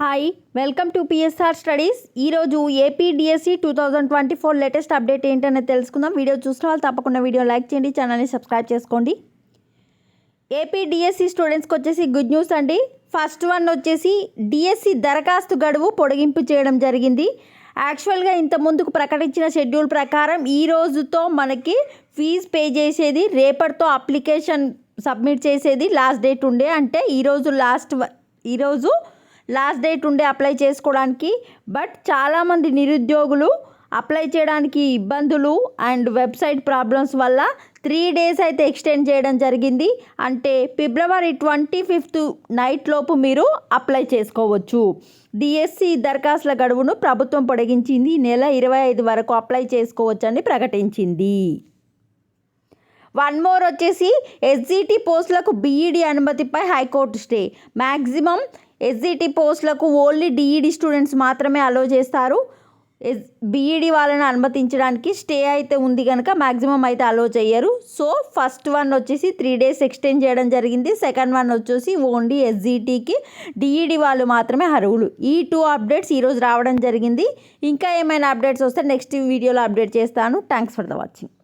Hi welcome to PSR studies. ఈరోజు AP DSC 2024 latest update ఏంటనేది తెలుసుకుందాం. వీడియో చూసిన వాళ్ళు తప్పకుండా వీడియో లైక్ చేయండి, ఛానల్ని సబ్స్క్రైబ్ చేసుకోండి. ఏపీ డిఎస్సి స్టూడెంట్స్కి వచ్చేసి గుడ్ న్యూస్ అండి. ఫస్ట్ వన్ వచ్చేసి డిఎస్సి దరఖాస్తు గడువు పొడిగింపు చేయడం జరిగింది. యాక్చువల్గా ఇంత ముందుకు ప్రకటించిన షెడ్యూల్ ప్రకారం ఈ రోజుతో మనకి ఫీజు పే చేసేది, రేపటితో అప్లికేషన్ సబ్మిట్ చేసేది లాస్ట్ డేట్ ఉండే, అంటే ఈరోజు లాస్ట్ డేట్ ఉండే అప్లై చేసుకోవడానికి. బట్ చాలామంది నిరుద్యోగులు అప్లై చేయడానికి ఇబ్బందులు అండ్ వెబ్సైట్ ప్రాబ్లమ్స్ వల్ల 3 days అయితే ఎక్స్టెండ్ చేయడం జరిగింది. అంటే ఫిబ్రవరి 25th నైట్ లోపు మీరు అప్లై చేసుకోవచ్చు. డిఎస్సి దరఖాస్తుల గడువును ప్రభుత్వం పొడిగించింది. ఈ నెల 25 వరకు అప్లై చేసుకోవచ్చని ప్రకటించింది. వన్ మోర్ వచ్చేసి ఎస్జిటి పోస్టులకు బీఈడి అనుమతిపై హైకోర్టు స్టే. మ్యాక్సిమం ఎస్జిటి పోస్టులకు ఓన్లీ డిఈడి స్టూడెంట్స్ మాత్రమే అలో చేస్తారు. బీఈడి వాళ్ళని అనుమతించడానికి స్టే అయితే ఉంది కనుక మ్యాక్సిమం అయితే అలో చేయరు. సో ఫస్ట్ వన్ వచ్చేసి 3 days ఎక్స్టెండ్ చేయడం జరిగింది. సెకండ్ వన్ వచ్చేసి ఓన్లీ ఎస్జిటికి డిఈడి వాళ్ళు మాత్రమే అర్హులు. ఈ 2 అప్డేట్స్ ఈరోజు రావడం జరిగింది. ఇంకా ఏమైనా అప్డేట్స్ వస్తే నెక్స్ట్ వీడియోలో అప్డేట్ చేస్తాను. Thanks for the watching.